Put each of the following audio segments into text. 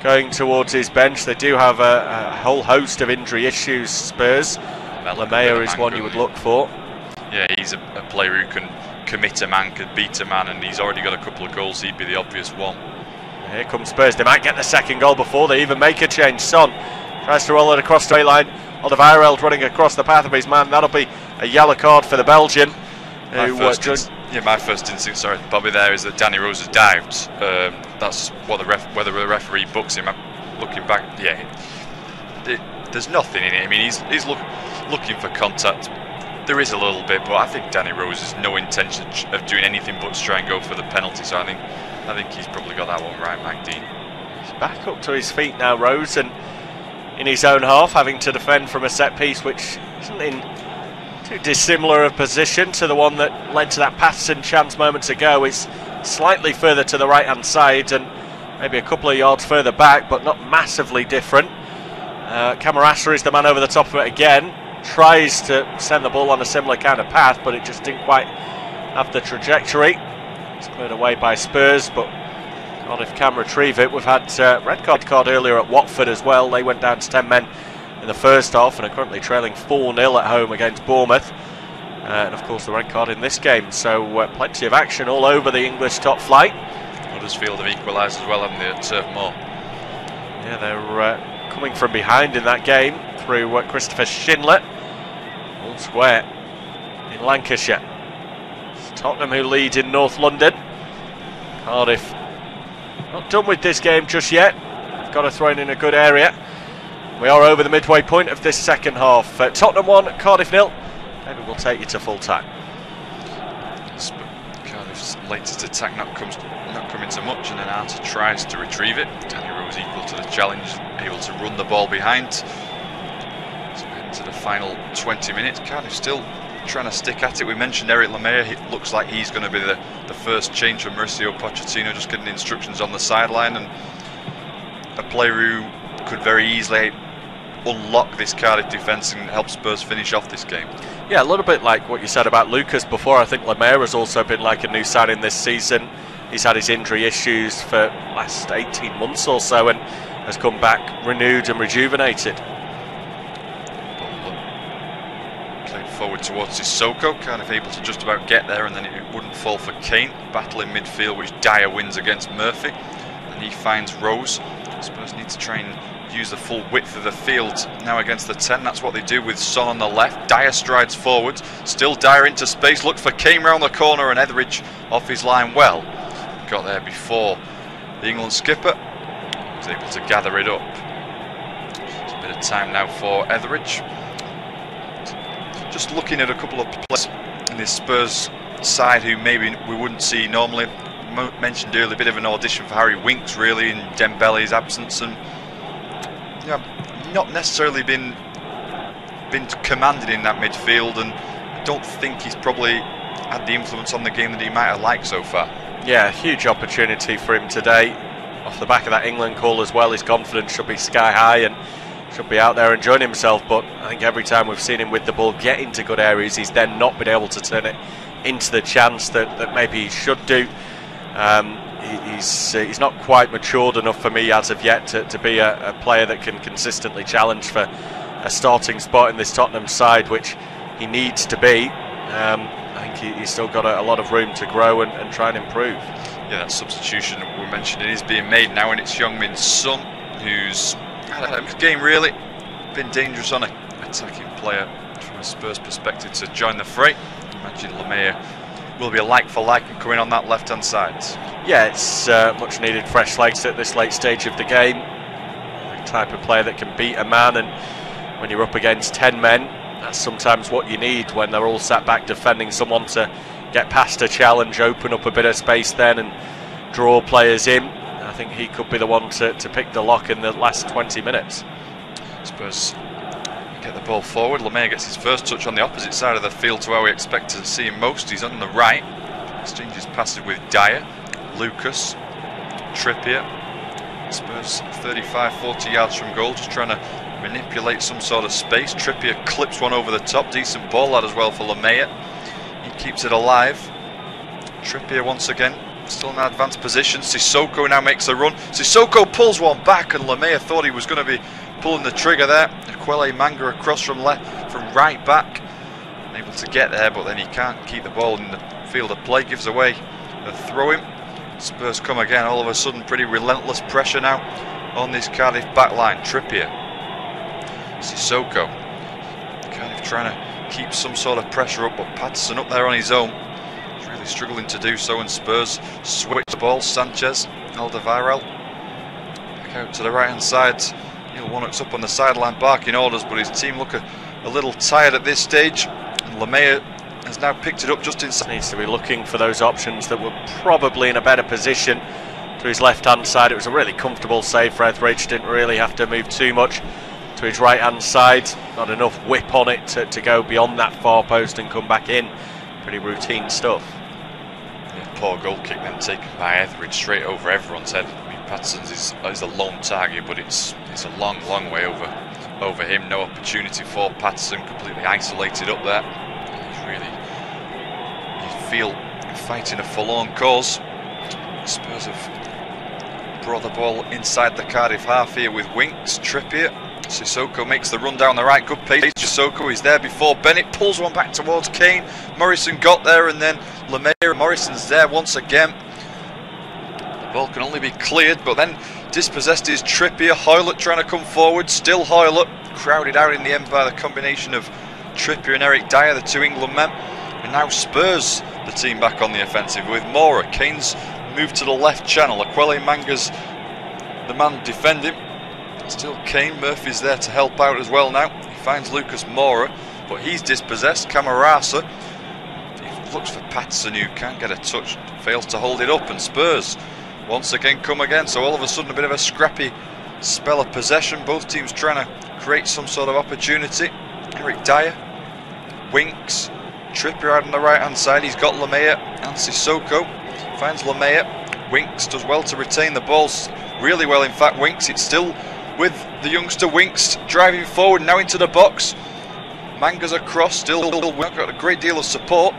going towards his bench. They do have a whole host of injury issues, Spurs. Lamea is one you would look for. Yeah, he's a player who can commit a man, can beat a man, and he's already got a couple of goals. He'd be the obvious one. Here comes Spurs. They might get the second goal before they even make a change. Son tries to roll it across the line. Alderweireld running across the path of his man. That'll be a yellow card for the Belgian. My first instinct, sorry, Bobby, there is that Danny Rose has dived. That's what whether the referee books him. Looking back, yeah, there's nothing in it. I mean, he's looking for contact. There is a little bit, but I think Danny Rose has no intention of doing anything but try and go for the penalty. So I think he's probably got that one right, Mike Dean. He's back up to his feet now, Rose, and in his own half, having to defend from a set piece, which isn't in too dissimilar a position to the one that led to that Patterson chance moments ago. It's slightly further to the right-hand side and maybe a couple of yards further back, but not massively different. Camarasa is the man over the top of it again. Tries to send the ball on a similar kind of path, but it just didn't quite have the trajectory. It's cleared away by Spurs, but Cardiff can retrieve it. We've had red card earlier at Watford as well. They went down to 10 men in the first half and are currently trailing 4-0 at home against Bournemouth. And of course the red card in this game. So plenty of action all over the English top flight. Huddersfield have equalised as well, haven't they, at Turf Moor? Yeah, they're coming from behind in that game through Christopher Schindler. All square in Lancashire. It's Tottenham who lead in North London. Cardiff not done with this game just yet. They've got to throw in a good area. We are over the midway point of this second half. Tottenham 1, Cardiff 0. Maybe we'll take you to full time. Cardiff's latest attack not coming so much, and then Arter tries to retrieve it. Danny Rose equal to the challenge, able to run the ball behind. So we're into the final 20 minutes. Cardiff still trying to stick at it. We mentioned Eric Lamea. It looks like he's going to be the first change for Mauricio Pochettino, just getting instructions on the sideline, and a player who could very easily unlock this Cardiff defence and help Spurs finish off this game. Yeah, a little bit like what you said about Lucas before. I think Lamea has also been like a new signing this season. He's had his injury issues for the last 18 months or so and has come back renewed and rejuvenated. Played forward towards Sissoko, kind of able to just about get there, and then it wouldn't fall for Kane. Battle in midfield, which Dyer wins against Murphy, and he finds Rose. Spurs need to try and use the full width of the field now against the 10. That's what they do with Son on the left. Dyer strides forward, still Dyer into space, look for Kane round the corner, and Etheridge off his line well. Got there before the England skipper was able to gather it up. It's a bit of time now for Etheridge. Just looking at a couple of players in this Spurs side who maybe we wouldn't see normally. Mentioned earlier, a bit of an audition for Harry Winks really in Dembele's absence, and not necessarily been commanded in that midfield, and I don't think he's probably had the influence on the game that he might have liked so far. Yeah, huge opportunity for him today. Off the back of that England call as well, his confidence should be sky high and should be out there enjoying himself, but I think every time we've seen him with the ball get into good areas, he's then not been able to turn it into the chance that maybe he should do. He's not quite matured enough for me as of yet to be a player that can consistently challenge for a starting spot in this Tottenham side, which he needs to be. I think he's still got a lot of room to grow and try and improve. Yeah, that substitution we mentioned, it is being made now, and it's Heung-min Son, who's had a good game really, been dangerous on an attacking player from a Spurs perspective to join the fray. Imagine Lamea will be a like for like and coming on that left hand side. Yeah, it's much needed fresh legs at this late stage of the game. The type of player that can beat a man, and when you're up against 10 men, that's sometimes what you need when they're all sat back defending, someone to get past a challenge, open up a bit of space then and draw players in. I think he could be the one to pick the lock in the last 20 minutes. Spurs get the ball forward. Lamea gets his first touch on the opposite side of the field to where we expect to see him most. He's on the right. Exchanges passes with Dyer, Lucas, Trippier. Spurs 35-40 yards from goal, just trying to manipulate some sort of space. Trippier clips one over the top. Decent ball lad as well for Lamea. He keeps it alive. Trippier once again still in an advanced position. Sissoko now makes a run. Sissoko pulls one back, and Lemay thought he was going to be pulling the trigger there. Aquele Manga across from right back, able to get there, but then he can't keep the ball in the field of play. Gives away a throw-in. Spurs come again. All of a sudden, pretty relentless pressure now on this Cardiff backline. Trippier, Sissoko, Cardiff trying to keep some sort of pressure up, but Patterson up there on his own, he's really struggling to do so. And Spurs switch the ball. Sanchez, Alderweireld, back out to the right hand side. Neil Warnock's up on the sideline barking orders, but his team look a little tired at this stage. And Lemay has now picked it up just inside. Needs to be looking for those options that were probably in a better position to his left hand side. It was a really comfortable save for Etheridge, didn't really have to move too much to his right hand side. Not enough whip on it to go beyond that far post and come back in. Pretty routine stuff. Yeah, poor goal kick then taken by Etheridge straight over everyone's head. I mean, Patterson's is a lone target, but it's a long way over him. No opportunity for Patterson, completely isolated up there. He's really, you feel, fighting a forlorn cause. Spurs have brought the ball inside the Cardiff half here with Winks. Trippier, Sissoko makes the run down the right, good pace. Sissoko is there before Bennett pulls one back towards Kane. Morrison got there, and then Lemay. Morrison's there once again. The ball can only be cleared, but then dispossessed is Trippier. Hoylett trying to come forward, still Hoylett, crowded out in the end by the combination of Trippier and Eric Dyer, the two England men. And now Spurs, the team back on the offensive with Moura. Kane's moved to the left channel. Aquele Manga's the man defending. Still Kane. Murphy's there to help out as well now. He finds Lucas Moura, but he's dispossessed. Camarasa, he looks for Patterson, who can't get a touch, fails to hold it up, and Spurs once again come again. So all of a sudden a bit of a scrappy spell of possession. Both teams trying to create some sort of opportunity. Eric Dyer, Winks, Trippier out on the right hand side. He's got Lemay and Sissoko. Finds Lemay. Winks does well to retain the balls, really well in fact. Winks, it's still with the youngster Winks driving forward now into the box. Manga's across, still got a great deal of support.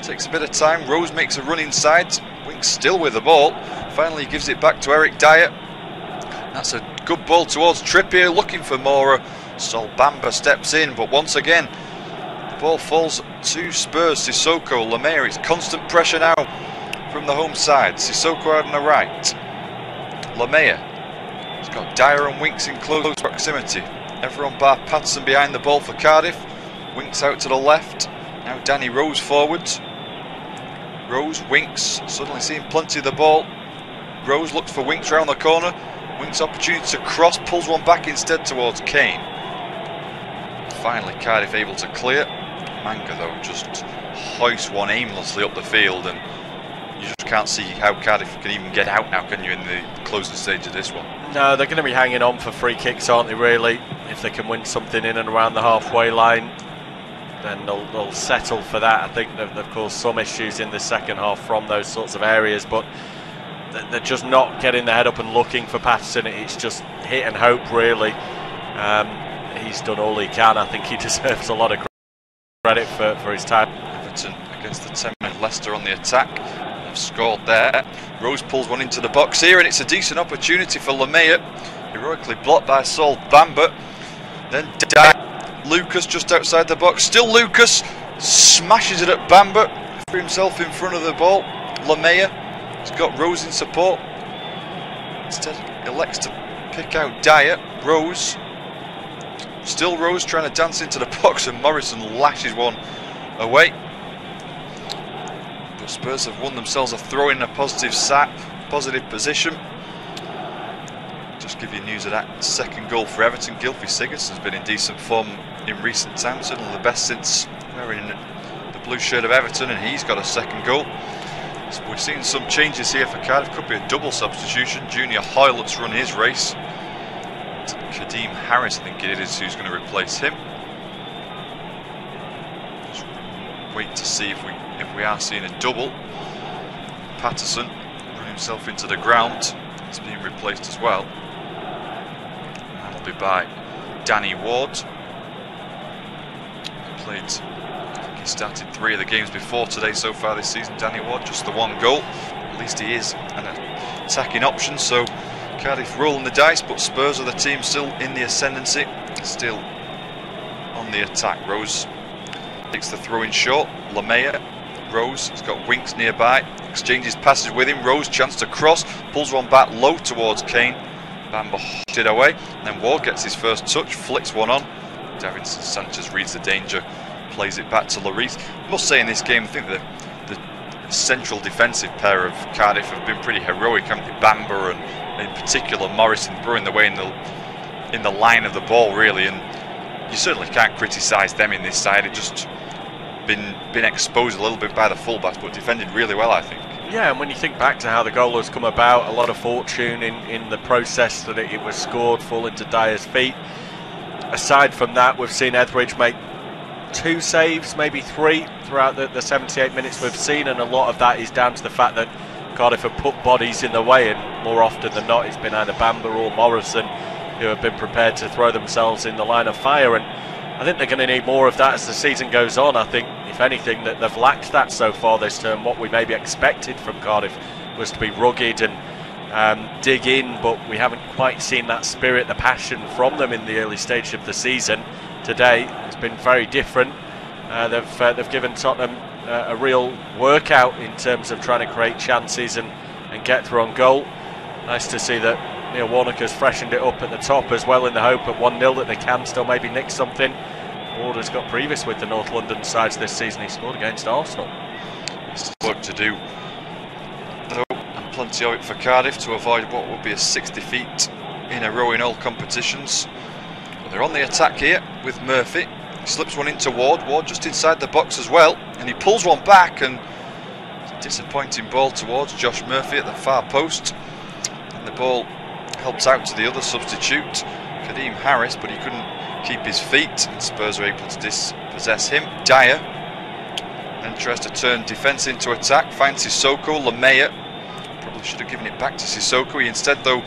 Takes a bit of time. Rose makes a run inside. Winks still with the ball. Finally gives it back to Eric Dyer. That's a good ball towards Trippier, looking for Moura. Sol Bamba steps in, but once again the ball falls to Spurs. Sissoko, Lemay. It's constant pressure now from the home side. Sissoko out on the right. Lemay. He's got Dyer and Winks in close proximity. Everyone bar Patterson behind the ball for Cardiff. Winks out to the left. Now Danny Rose forwards. Rose, Winks, suddenly seeing plenty of the ball. Rose looks for Winks round the corner. Winks opportunity to cross, pulls one back instead towards Kane. Finally Cardiff able to clear. Manga though just hoists one aimlessly up the field, and you just can't see how Cardiff can even get out now, can you, in the closing stage of this one? No, they're going to be hanging on for free kicks, aren't they, really? If they can win something in and around the halfway line, then they'll settle for that. I think they've caused some issues in the second half from those sorts of areas, but they're just not getting their head up and looking for Patterson. It's just hit and hope, really. He's done all he can. I think he deserves a lot of credit for his time. Everton against the 10-man Leicester on the attack. They've scored there. Rose pulls one into the box here, and it's a decent opportunity for Lemay. Heroically blocked by Sol Bamba. Then Lucas just outside the box. Still Lucas smashes it at Bamba for himself in front of the ball. Lemay has got Rose in support. Instead elects to pick out Dyer. Rose. Still Rose trying to dance into the box, and Morrison lashes one away. But Spurs have won themselves a throw in a positive position. Just give you news of that second goal for Everton. Gylfi Sigurdsson's been in decent form in recent times, certainly the best since wearing the blue shirt of Everton, and he's got a second goal. So we're seeing some changes here for Cardiff. Could be a double substitution. Junior Hoylett's run his race. Kadeem Harris, I think it is, who's going to replace him. Just wait to see if we are seeing a double. Patterson run himself into the ground. He's being replaced as well. And that'll be by Danny Ward. He played, I think he started 3 of the games before today so far this season. Danny Ward, just the 1 goal. At least he is, and a attacking options. So Cardiff rolling the dice, but Spurs are the team still in the ascendancy, still on the attack. Rose takes the throw in short. Lamea, Rose has got Winks nearby, exchanges passes with him. Rose chance to cross, pulls one back low towards Kane. Bamba hooked it away, and then Ward gets his first touch, flicks one on. Davinson Sanchez reads the danger, plays it back to Lloris. I must say in this game, I think the central defensive pair of Cardiff have been pretty heroic, haven't they? Bamba and in particular Morrison throwing the way in the line of the ball, really, and you certainly can't criticise them in this side. It just been exposed a little bit by the fullbacks, but defended really well, I think. Yeah, and when you think back to how the goal has come about, a lot of fortune in the process that it was scored, fall into Dyer's feet. Aside from that, we've seen Etheridge make 2 saves, maybe 3, throughout the 78 minutes we've seen, and a lot of that is down to the fact that Cardiff have put bodies in the way, and more often than not it's been either Bamba or Morrison who have been prepared to throw themselves in the line of fire, and I think they're going to need more of that as the season goes on. I think, if anything, that they've lacked that so far this term. What we maybe expected from Cardiff was to be rugged and dig in, but we haven't quite seen that spirit, the passion from them in the early stage of the season. Today it's been very different. They've given Tottenham a real workout in terms of trying to create chances and get through on goal. Nice to see that Neil Warnock has freshened it up at the top as well, in the hope at 1-0 that they can still maybe nick something. Ward has got previous with the North London sides this season. He scored against Arsenal. There's work to do, though, and plenty of it for Cardiff to avoid what will be a 6th defeat in a row in all competitions. But they're on the attack here with Murphy. He slips one into Ward. Ward just inside the box as well, and he pulls one back, and it's a disappointing ball towards Josh Murphy at the far post. And the ball helps out to the other substitute, Kadeem Harris, but he couldn't keep his feet, and Spurs are able to dispossess him. Dyer then tries to turn defence into attack, finds Sissoko. Lamea probably should have given it back to Sissoko. He instead, though,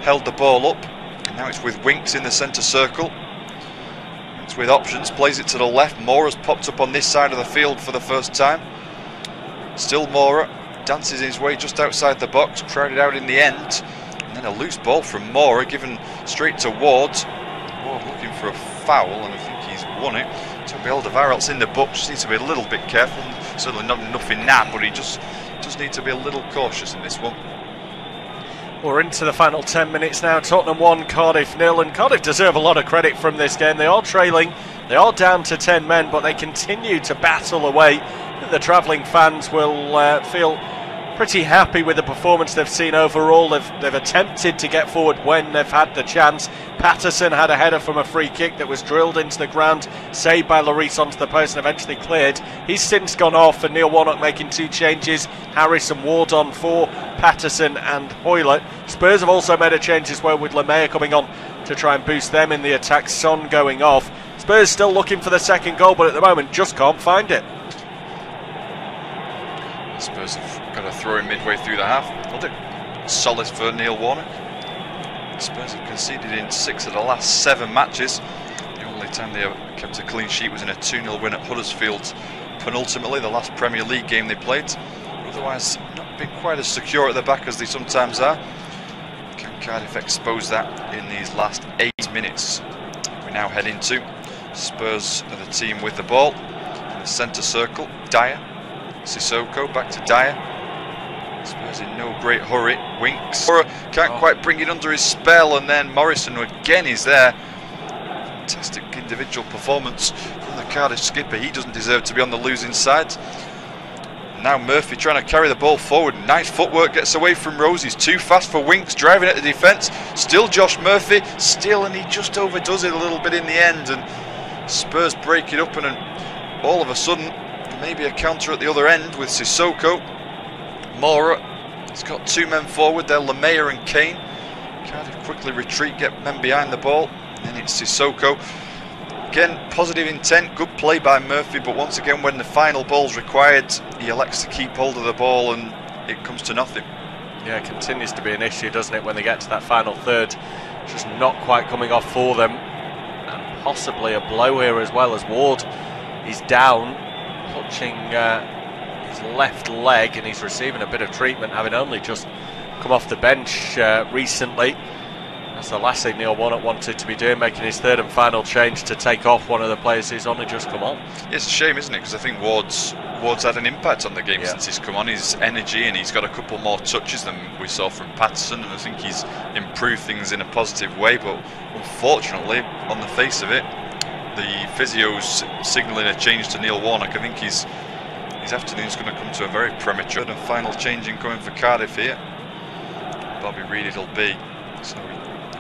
held the ball up, and now it's with Winks in the centre circle. It's with options, plays it to the left. Mora's popped up on this side of the field for the first time. Still Mora dances his way just outside the box, crowded out in the end. And then a loose ball from Mora given straight to Ward. Ward looking for a foul, and I think he's won it. So Alderweireld's in the box, just needs to be a little bit careful. Certainly not enough in that, but he just needs to be a little cautious in this one. We're into the final 10 minutes now. Tottenham 1, Cardiff 0, and Cardiff deserve a lot of credit from this game. They are trailing, they are down to 10 men, but they continue to battle away. The travelling fans will feel pretty happy with the performance they've seen overall. They've attempted to get forward when they've had the chance. Patterson had a header from a free kick that was drilled into the ground, saved by Lloris onto the post and eventually cleared. He's since gone off, and Neil Warnock making 2 changes. Harris and Ward on for Patterson and Hoylett. Spurs have also made a change as well, with Lamea coming on to try and boost them in the attack. Son going off. Spurs still looking for the second goal, but at the moment just can't find it. Spurs have got a throw in midway through the half. Solace for Neil Warnock. Spurs have conceded in 6 of the last 7 matches. The only time they kept a clean sheet was in a 2-0 win at Huddersfield, penultimately, the last Premier League game they played. Otherwise, not been quite as secure at the back as they sometimes are. Can Cardiff expose that in these last 8 minutes? We now head into Spurs are the team with the ball in the centre circle. Dyer, Sissoko, back to Dyer. Spurs in no great hurry. Winks can't quite bring it under his spell, and then Morrison again is there. Fantastic individual performance from the Cardiff skipper. He doesn't deserve to be on the losing side. Now Murphy trying to carry the ball forward. Nice footwork, gets away from Rose. He's too fast for Winks, driving at the defence. Still Josh Murphy, and he just overdoes it a little bit in the end, and Spurs break it up, and all of a sudden maybe a counter at the other end with Sissoko. Mora has got 2 men forward there, Lamea and Kane. Cardiff quickly retreat, get men behind the ball, and then it's Sissoko. Again, positive intent, good play by Murphy, but once again when the final ball's required, he elects to keep hold of the ball and it comes to nothing. Yeah, it continues to be an issue, doesn't it, when they get to that final third. Just not quite coming off for them. And possibly a blow here as well, as Ward is down, touching his left leg, and he's receiving a bit of treatment, having only just come off the bench recently. That's the last thing Neil Warnock wanted to be doing, making his third and final change to take off one of the players who's only just come on. Yeah, it's a shame, isn't it? Because I think Ward's had an impact on the game since he's come on. His energy, and he's got a couple more touches than we saw from Patterson, and I think he's improved things in a positive way. But unfortunately, on the face of it, the physio's signalling a change to Neil Warnock. I think his afternoon's going to come to a very premature and final change incoming for Cardiff here. Bobby Reid it'll be. So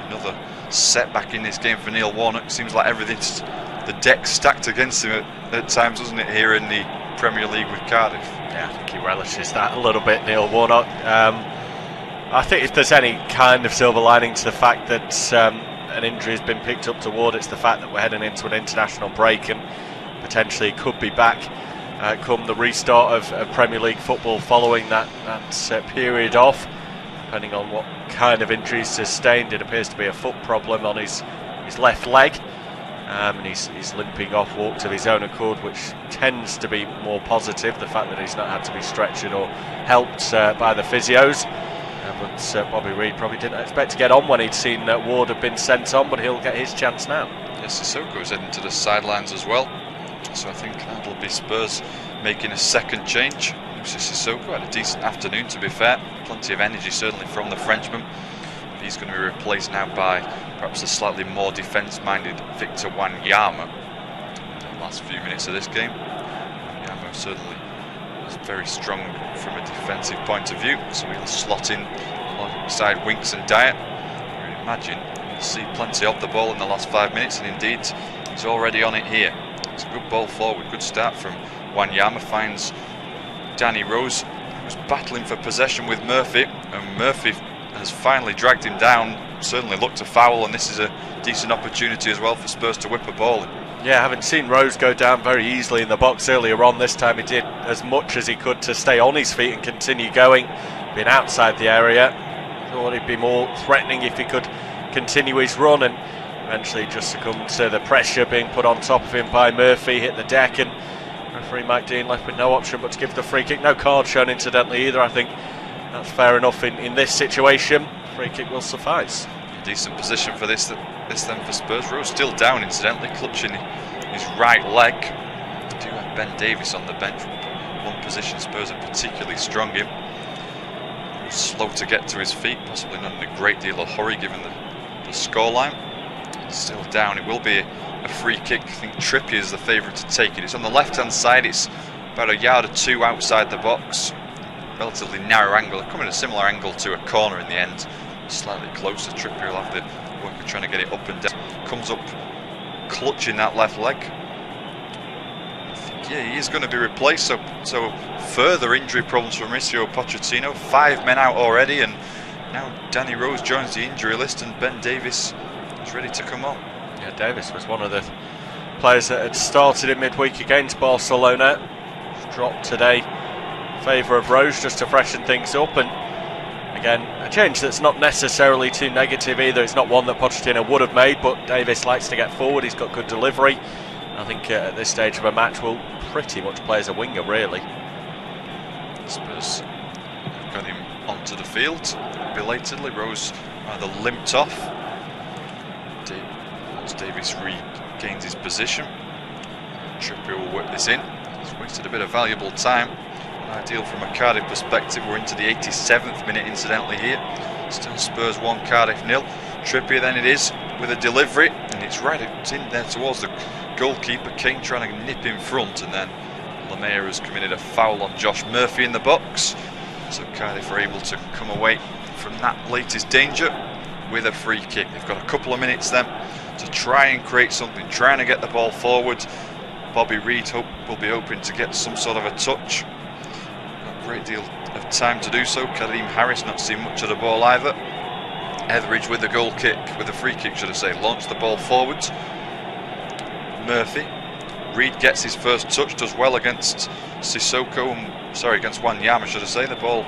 another setback in this game for Neil Warnock. Seems like everything's the deck stacked against him at times, doesn't it, here in the Premier League with Cardiff? Yeah, I think he relishes that a little bit, Neil Warnock. I think if there's any kind of silver lining to the fact that an injury has been picked up to Ward, it's the fact that we're heading into an international break and potentially could be back come the restart of Premier League football following that period off. Depending on what kind of injury he's sustained, it appears to be a foot problem on his left leg, and he's limping off, walked of his own accord, which tends to be more positive, the fact that he's not had to be stretchered or helped by the physios. But Bobby Reid probably didn't expect to get on when he'd seen that Ward had been sent on, but he'll get his chance now. Yes, Sissoko is heading to the sidelines as well, so I think that'll be Spurs making a second change. Sissoko had a decent afternoon, to be fair. Plenty of energy, certainly, from the Frenchman. He's going to be replaced now by perhaps a slightly more defence-minded Victor Wanyama in the last few minutes of this game. Wanyama certainly is very strong from a defensive point of view, so he'll slot in alongside Winks and Dyer. I would imagine he'll see plenty of the ball in the last 5 minutes, and indeed, he's already on it here. It's a good ball forward, good start from Wanyama, finds Danny Rose, who's battling for possession with Murphy, and Murphy has finally dragged him down. Certainly looked a foul, and this is a decent opportunity as well for Spurs to whip a ball in. Yeah, having seen Rose go down very easily in the box earlier on, this time he did as much as he could to stay on his feet and continue going, being outside the area. Thought he'd be more threatening if he could continue his run, and eventually just succumbed to the pressure being put on top of him by Murphy, hit the deck, and referee Mike Dean left with no option but to give the free kick. No card shown incidentally either. I think that's fair enough in this situation. Free kick will suffice. A decent position for this then for Spurs. Rose still down incidentally, clutching his right leg. We do have Ben Davies on the bench, one position Spurs are particularly strong in. He was slow to get to his feet, possibly not in a great deal of hurry given the scoreline. Still down. It will be a free kick. I think Trippier is the favourite to take it. It's on the left hand side. It's about a yard or two outside the box. Relatively narrow angle. Coming at a similar angle to a corner in the end. Slightly closer. Trippier will have the work of trying to get it up and down. Comes up clutching that left leg. I think, yeah, he is going to be replaced. So further injury problems for Mauricio Pochettino. 5 men out already, and now Danny Rose joins the injury list, and Ben Davies is ready to come on. Yeah, Davis was one of the players that had started in midweek against Barcelona. Dropped today in favour of Rose just to freshen things up, and again a change that's not necessarily too negative either. It's not one that Pochettino would have made, but Davis likes to get forward. He's got good delivery. I think at this stage of a match will pretty much play as a winger really. Spurs have got him onto the field belatedly. Rose rather limped off. Davies regains his position. Trippier will whip this in. He's wasted a bit of valuable time. Ideal from a Cardiff perspective. We're into the 87th minute incidentally here. Still Spurs 1, Cardiff 0. Trippier then it is with a delivery, and it's in there towards the goalkeeper. Kane trying to nip in front, and then Lemire has committed a foul on Josh Murphy in the box. So Cardiff are able to come away from that latest danger with a free kick. They've got a couple of minutes then to try and create something, trying to get the ball forward. Bobby Reid will be hoping to get some sort of a touch. Not a great deal of time to do so. Kadeem Harris not seeing much of the ball either. Etheridge with the goal kick, with the free kick should I say, launched the ball forwards. Murphy. Reid gets his first touch, does well against Sissoko, against Wanyama should I say. The ball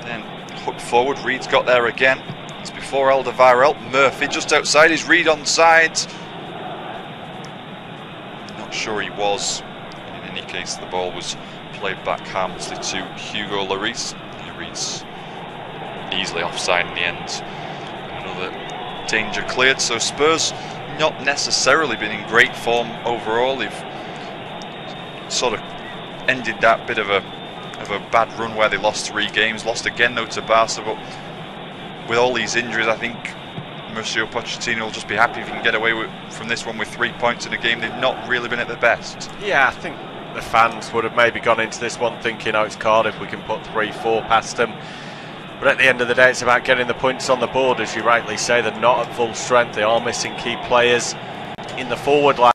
then hooked forward. Reid's got there again. It's before Alderweireld. Murphy just outside. Is Reid onside? Not sure he was. In any case, the ball was played back harmlessly to Hugo Lloris. Reid's easily offside in the end. Another danger cleared, so Spurs not necessarily been in great form overall. They've sort of ended that bit of a bad run where they lost 3 games, lost again though to Barca, but with all these injuries I think Mauricio Pochettino will just be happy if he can get away from this one with 3 points in a game they've not really been at their best. Yeah, I think the fans would have maybe gone into this one thinking, oh, it's Cardiff, we can put 3-4 past them. But at the end of the day, it's about getting the points on the board. As you rightly say, they're not at full strength. They are missing key players in the forward line.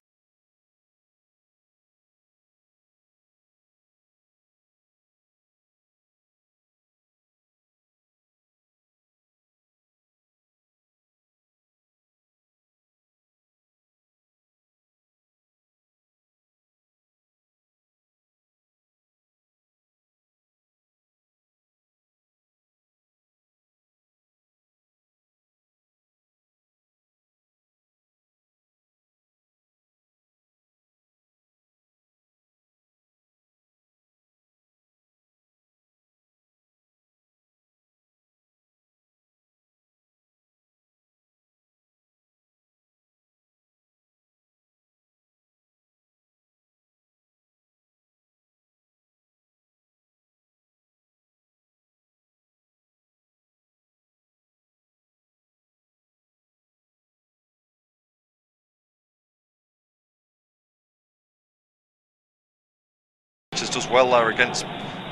Just does well there against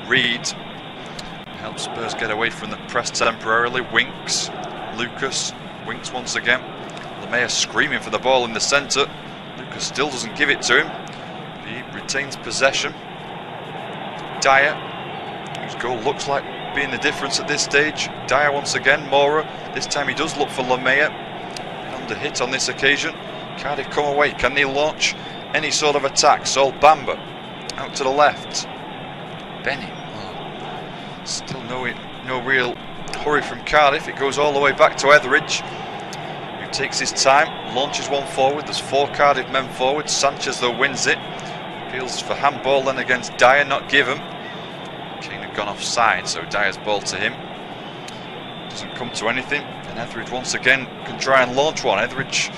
Reed. Helps Spurs get away from the press temporarily. Winks, Lucas, Winks once again. Lamea screaming for the ball in the centre. Lucas still doesn't give it to him. He retains possession. Dyer, whose goal looks like being the difference at this stage. Dyer once again. Mora. This time he does look for Lamea. Under hit on this occasion. Cardiff come away. Can they launch any sort of attack? Sol Bamba out to the left. Benny. Oh, still no real hurry from Cardiff. It goes all the way back to Etheridge, who takes his time, launches one forward. There's 4 Cardiff men forward. Sanchez though wins it. Appeals for handball then against Dyer, not given. Kane had gone offside, so Dyer's ball to him. Doesn't come to anything. And Etheridge once again can try and launch one. Etheridge,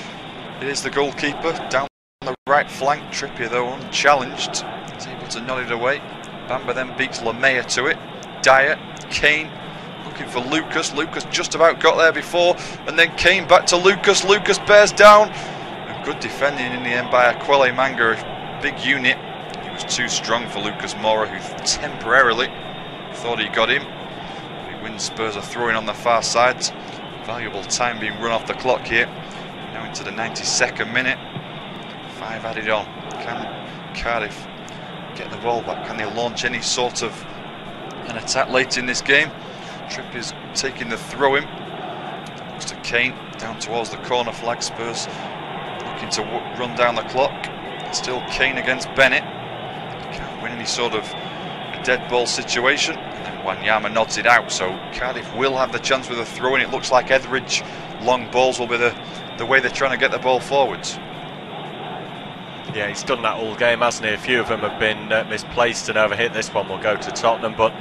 it is the goalkeeper, down the right flank. Trippier though unchallenged. He's able to nod it away. Bamba then beats Lamea to it. Dyer, Kane looking for Lucas. Lucas just about got there before, and then Kane back to Lucas. Lucas bears down. And good defending in the end by Aquile Manga, a big unit. He was too strong for Lucas Moura, who temporarily thought he got him. He wins. Spurs are throwing on the far side. Valuable time being run off the clock here. Now into the 92nd minute. 5 added on. Can Cardiff get the ball back? Can they launch any sort of an attack late in this game? Trippier's taking the throw in. Looks to Kane down towards the corner flag. Spurs looking to run down the clock. Still Kane against Bennett. Can't win any sort of a dead ball situation. And then Wanyama nods it out. So Cardiff will have the chance with a throw in. It looks like Etheridge long balls will be the way they're trying to get the ball forwards. Yeah, he's done that all game, hasn't he? A few of them have been misplaced and overhit. This one will go to Tottenham, but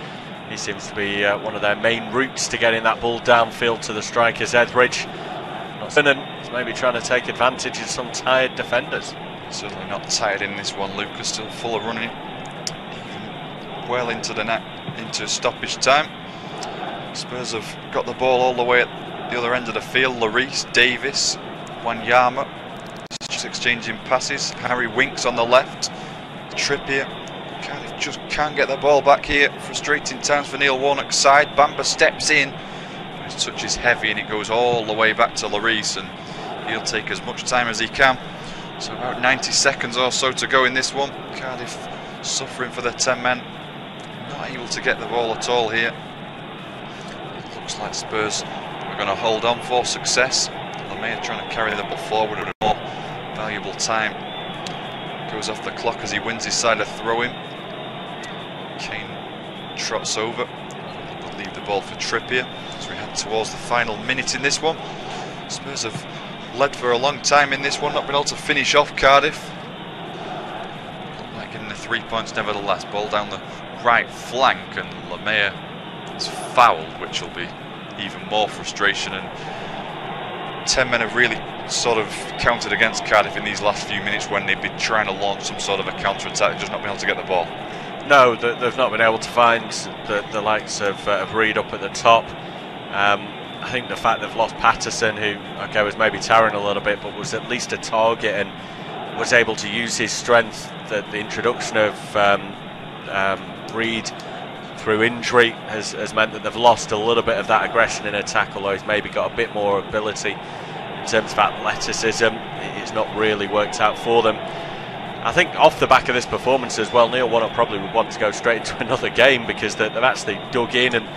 he seems to be one of their main routes to getting that ball downfield to the strikers. Etheridge, he's maybe trying to take advantage of some tired defenders. Certainly not tired in this one. Lucas still full of running, even well into into stoppage time. Spurs have got the ball all the way at the other end of the field. Lloris, Davis, Wanyama. Just exchanging passes. Harry Winks on the left. Trippier. Cardiff just can't get the ball back here. Frustrating times for Neil Warnock's side. Bamba steps in. His touch is heavy and it goes all the way back to Lloris, and he'll take as much time as he can. So about 90 seconds or so to go in this one. Cardiff suffering for their 10 men. Not able to get the ball at all here. It looks like Spurs are going to hold on for success. Lamea trying to carry the ball forward with more valuable time. Goes off the clock as he wins his side of throw-in. Kane trots over. But leave the ball for Trippier as we head towards the final minute in this one. Spurs have led for a long time in this one, not been able to finish off Cardiff. Look like getting the 3 points nevertheless. Ball down the right flank, and Lamea is fouled, which will be even more frustration. And 10 men have really sort of countered against Cardiff in these last few minutes when they've been trying to launch some sort of a counter-attack and just not been able to get the ball. No, they've not been able to find the likes of Reed up at the top. I think the fact they've lost Patterson, who was maybe towering a little bit, but was at least a target and was able to use his strength. The introduction of Reed through injury has meant that they've lost a little bit of that aggression in attack, although he's maybe got a bit more ability in terms of athleticism. It's not really worked out for them. I think off the back of this performance as well, Neil Warnock probably would want to go straight into another game, because they've actually dug in and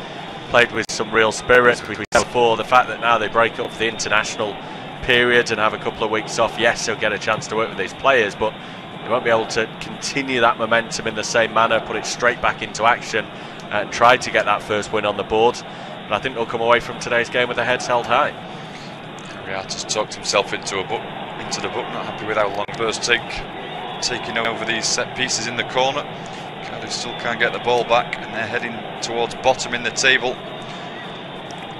played with some real spirit. We said before, the fact that now they break up for the international period and have a couple of weeks off, yes, he'll get a chance to work with these players, but he won't be able to continue that momentum in the same manner, put it straight back into action and try to get that first win on the board. And I think they'll come away from today's game with their heads held high. Riata's talked himself into the book, not happy with how long Spurs taking over these set pieces in the corner. Cardiff still can't get the ball back, and they're heading towards bottom in the table,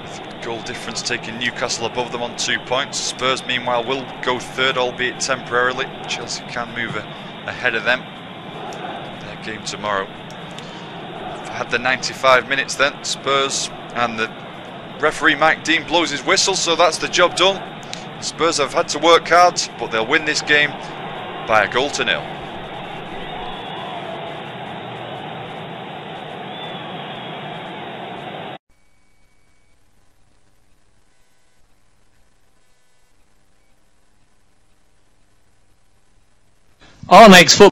with goal difference taking Newcastle above them on 2 points. Spurs meanwhile will go third, albeit temporarily. Chelsea can move ahead of them. Their game tomorrow. Had the 95 minutes then, Spurs, and the referee Mike Dean blows his whistle, so that's the job done. Spurs have had to work hard, but they'll win this game by 1-0. Our next football